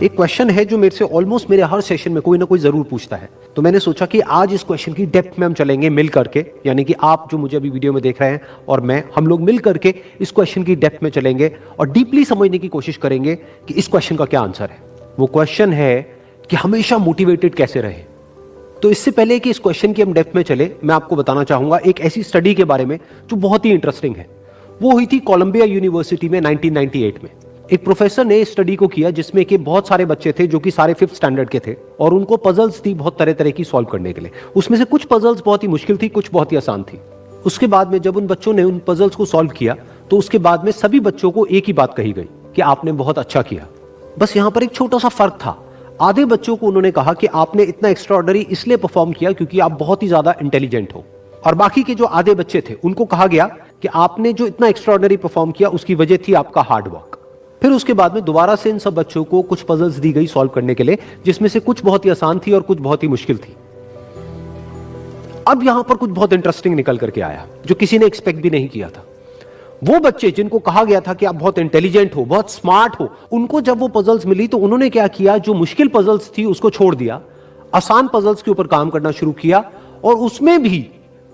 एक क्वेश्चन है जो मेरे से ऑलमोस्ट मेरे हर सेशन में कोई ना कोई जरूर पूछता है, तो मैंने सोचा कि आज इस क्वेश्चन की डेप्थ में हम चलेंगे मिल करके, यानी कि आप जो मुझे अभी वीडियो में देख रहे हैं और मैं, हम लोग मिल करके इस क्वेश्चन की डेप्थ में चलेंगे और डीपली समझने की कोशिश करेंगे कि इस क्वेश्चन का क्या आंसर है। वो क्वेश्चन है कि हमेशा मोटिवेटेड कैसे रहे। तो इससे पहले कि इस क्वेश्चन की हम डेप्थ में चले, मैं आपको बताना चाहूंगा एक ऐसी स्टडी के बारे में जो बहुत ही इंटरेस्टिंग है। वो हुई थी कोलंबिया यूनिवर्सिटी में 1998 में। एक प्रोफेसर ने स्टडी को किया जिसमें कि बहुत सारे बच्चे थे जो कि सारे 5th स्टैंडर्ड के थे और उनको पजल्स थी बहुत तरह तरह की सॉल्व करने के लिए। उसमें से कुछ पजल्स बहुत ही मुश्किल थी, कुछ बहुत ही आसान थी। उसके बाद में जब उन बच्चों ने उन पजल्स को सॉल्व किया तो उसके बाद में सभी बच्चों को एक ही बात कही गई कि आपने बहुत अच्छा किया। बस यहां पर एक छोटा सा फर्क था। आधे बच्चों को उन्होंने कहा कि आपने इतना एक्स्ट्राऑर्डिनरी इसलिए परफॉर्म किया क्योंकि आप बहुत ही ज्यादा इंटेलिजेंट हो, और बाकी के जो आधे बच्चे थे उनको कहा गया कि आपने जो इतना एक्स्ट्राऑर्डिनरी परफॉर्म किया उसकी वजह थी आपका हार्ड वर्क। फिर उसके बाद में दोबारा से इन सब बच्चों को कुछ पजल्स दी गई सॉल्व करने के लिए, जिसमें से कुछ बहुत ही आसान थी और कुछ बहुत ही मुश्किल थी। अब यहां पर कुछ बहुत इंटरेस्टिंग निकल करके आया जो किसी ने एक्सपेक्ट भी नहीं किया था। वो बच्चे जिनको कहा गया था कि आप बहुत इंटेलिजेंट हो, बहुत स्मार्ट हो, उनको जब वो पजल्स मिली तो उन्होंने क्या किया, जो मुश्किल पजल्स थी उसको छोड़ दिया, आसान पजल्स के ऊपर काम करना शुरू किया, और उसमें भी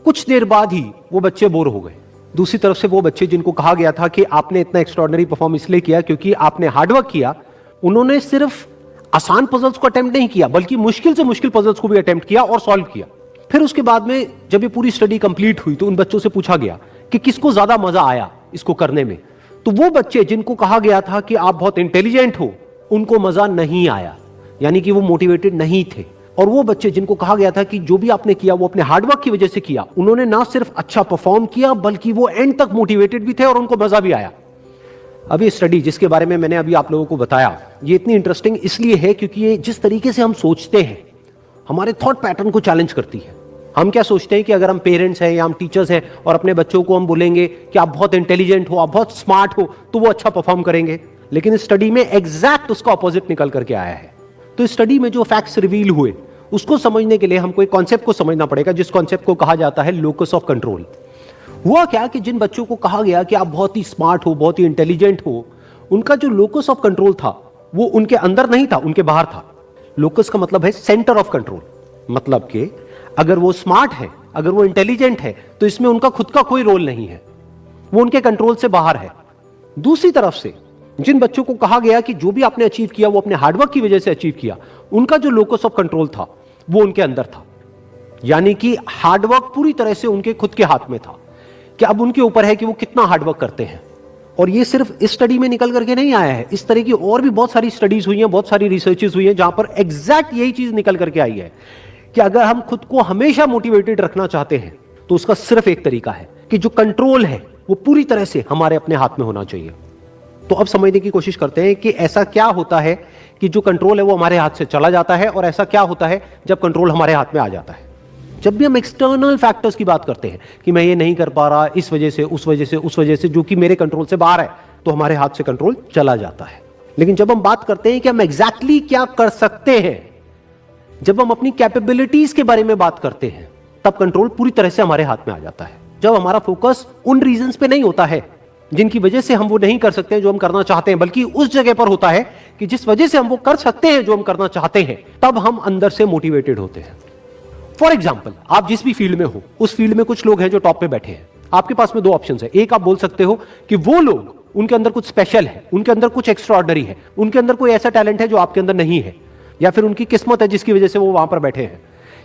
कुछ देर बाद ही वो बच्चे बोर हो गए। दूसरी तरफ से वो बच्चे जिनको कहा गया था कि आपने इतना एक्स्ट्राऑर्डिनरी परफॉर्म इसलिए किया क्योंकि आपने हार्डवर्क किया, उन्होंने सिर्फ आसान पजल्स को अटेम्प्ट नहीं किया बल्कि मुश्किल से मुश्किल पजल्स को भी अटेम्प्ट किया और सॉल्व किया। फिर उसके बाद में जब ये पूरी स्टडी कंप्लीट हुई तो उन बच्चों से पूछा गया कि किसको ज्यादा मजा आया इसको करने में। तो वो बच्चे जिनको कहा गया था कि आप बहुत इंटेलिजेंट हो, उनको मजा नहीं आया, यानी कि वो मोटिवेटेड नहीं थे। और वो बच्चे जिनको कहा गया था कि जो भी आपने किया वो अपने हार्डवर्क की वजह से किया, उन्होंने ना सिर्फ अच्छा परफॉर्म किया बल्कि वो एंड तक मोटिवेटेड भी थे और उनको मजा भी आया। अब ये स्टडी जिसके बारे में मैंने अभी आप लोगों को बताया, ये इतनी इंटरेस्टिंग इसलिए है क्योंकि ये जिस तरीके से हम सोचते हैं हमारे थॉट पैटर्न को चैलेंज करती है। हम क्या सोचते हैं कि अगर हम पेरेंट्स हैं या हम टीचर्स हैं और अपने बच्चों को हम बोलेंगे कि आप बहुत इंटेलिजेंट हो, आप बहुत स्मार्ट हो, तो वो अच्छा परफॉर्म करेंगे। लेकिन इस स्टडी में एग्जैक्ट उसका ऑपोजिट निकल करके आया है। तो इस स्टडी में जो फैक्ट्स रिवील हुए उसको समझने के लिए हमको एक कॉन्सेप्ट को समझना पड़ेगा, जिस कॉन्सेप्ट को कहा जाता है लोकस ऑफ कंट्रोल। हुआ क्या कि जिन बच्चों को कहा गया कि आप बहुत ही स्मार्ट हो, बहुत ही इंटेलिजेंट हो, उनका जो लोकस ऑफ कंट्रोल था वो उनके अंदर नहीं था, उनके बाहर था। लोकस का मतलब है सेंटर ऑफ कंट्रोल, मतलब कि अगर वो स्मार्ट है, अगर वो इंटेलिजेंट है, तो इसमें उनका खुद का कोई रोल नहीं है, वो उनके कंट्रोल से बाहर है। दूसरी तरफ से जिन बच्चों को कहा गया कि जो भी आपने अचीव किया वो अपने हार्डवर्क की वजह से अचीव किया, उनका जो लोकस ऑफ कंट्रोल था वो उनके अंदर था, यानी कि हार्डवर्क पूरी तरह से उनके खुद के हाथ में था कि अब उनके ऊपर है कि वो कितना हार्डवर्क करते हैं। और ये सिर्फ इस स्टडी में निकल करके नहीं आया है, इस तरह की और भी बहुत सारी स्टडीज हुई हैं, बहुत सारी रिसर्चेस हुई हैं जहां पर एग्जैक्ट यही चीज निकल करके आई है कि अगर हम खुद को हमेशा मोटिवेटेड रखना चाहते हैं तो उसका सिर्फ एक तरीका है कि जो कंट्रोल है वो पूरी तरह से हमारे अपने हाथ में होना चाहिए। तो अब समझने की कोशिश करते हैं कि ऐसा क्या होता है कि जो कंट्रोल है वो हमारे हाथ से चला जाता है, और ऐसा क्या होता है जब कंट्रोल हमारे हाथ में आ जाता है। जब भी हम एक्सटर्नल फैक्टर्स की बात करते हैं कि मैं ये नहीं कर पा रहा इस वजह से, उस वजह से, उस वजह से, जो कि मेरे कंट्रोल से बाहर है, तो हमारे हाथ से कंट्रोल चला जाता है। लेकिन जब हम बात करते हैं कि हम एग्जैक्टली क्या कर सकते हैं, जब हम अपनी कैपेबिलिटीज के बारे में बात करते हैं, तब कंट्रोल पूरी तरह से हमारे हाथ में आ जाता है। जब हमारा फोकस उन रीजंस पे नहीं होता है जिनकी वजह से हम वो नहीं कर सकते जो हम करना चाहते हैं, बल्कि उस जगह पर होता है कि जिस वजह से हम वो कर सकते हैं जो हम करना चाहते हैं, तब हम अंदर से मोटिवेटेड होते हैं। फॉर एग्जाम्पल, आप जिस भी फील्ड में हो, उस फील्ड में कुछ लोग हैं जो टॉप पे बैठे हैं। आपके पास में दो ऑप्शंस है। एक, आप बोल सकते हो कि वो लोग, उनके अंदर कुछ स्पेशल है, उनके अंदर कुछ एक्स्ट्राऑर्डिनरी है, उनके अंदर कोई ऐसा टैलेंट है जो आपके अंदर नहीं है, या फिर उनकी किस्मत है जिसकी वजह से वो वहां पर बैठे हैं,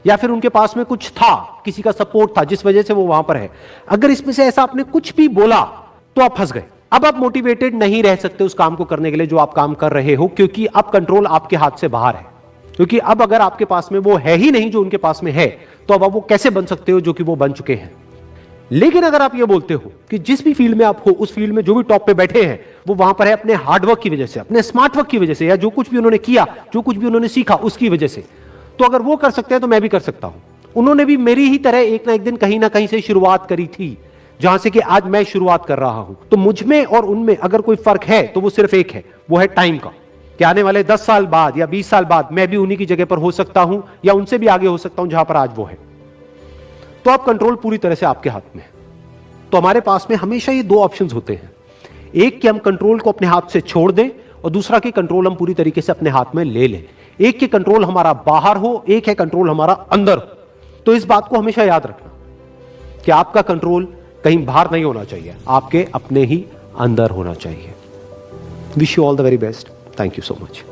या फिर उनके पास में कुछ था, किसी का सपोर्ट था जिस वजह से वो वहां पर है। अगर इसमें से ऐसा आपने कुछ भी बोला तो आप फंस गए। अब आप मोटिवेटेड नहीं रह सकते उस काम को करने के लिए जो आप काम कर रहे हो, क्योंकि अब कंट्रोल आपके हाथ से बाहर है। क्योंकि अब अगर आपके पास में वो है ही नहीं जो उनके पास में है, तो अब आप वो कैसे बन सकते हो जो कि वो बन चुके हैं। लेकिन अगर आप ये बोलते हो कि जिस भी फील्ड में आप हो, उस फील्ड में जो भी टॉप पे बैठे हैं वो वहां पर है अपने हार्डवर्क की वजह से, अपने स्मार्ट वर्क की वजह से, या जो कुछ भी उन्होंने किया, जो कुछ भी उन्होंने सीखा उसकी वजह से, तो अगर वो कर सकते हैं तो मैं भी कर सकता हूं। उन्होंने भी मेरी ही तरह एक ना एक दिन कहीं ना कहीं से शुरुआत करी थी, जहां से कि आज मैं शुरुआत कर रहा हूं। तो मुझ में और उनमें अगर कोई फर्क है तो वो सिर्फ एक है, वो है टाइम का, कि आने वाले 10 साल बाद या 20 साल बाद मैं भी उन्हीं की जगह पर हो सकता हूं या उनसे भी आगे हो सकता हूं जहां पर आज वो है। तो अब कंट्रोल पूरी तरह से आपके हाथ में है। तो हमारे पास में हमेशा ये दो ऑप्शंस होते हैं, एक कि हम कंट्रोल को अपने हाथ से छोड़ दें, और दूसरा कि कंट्रोल हम पूरी तरीके से अपने हाथ में ले लें। एक के कंट्रोल हमारा बाहर हो, एक है कंट्रोल हमारा अंदर हो। तो इस बात को हमेशा याद रखना कि आपका कंट्रोल कहीं बाहर नहीं होना चाहिए, आपके अपने ही अंदर होना चाहिए। Wish you all the very best. Thank you so much.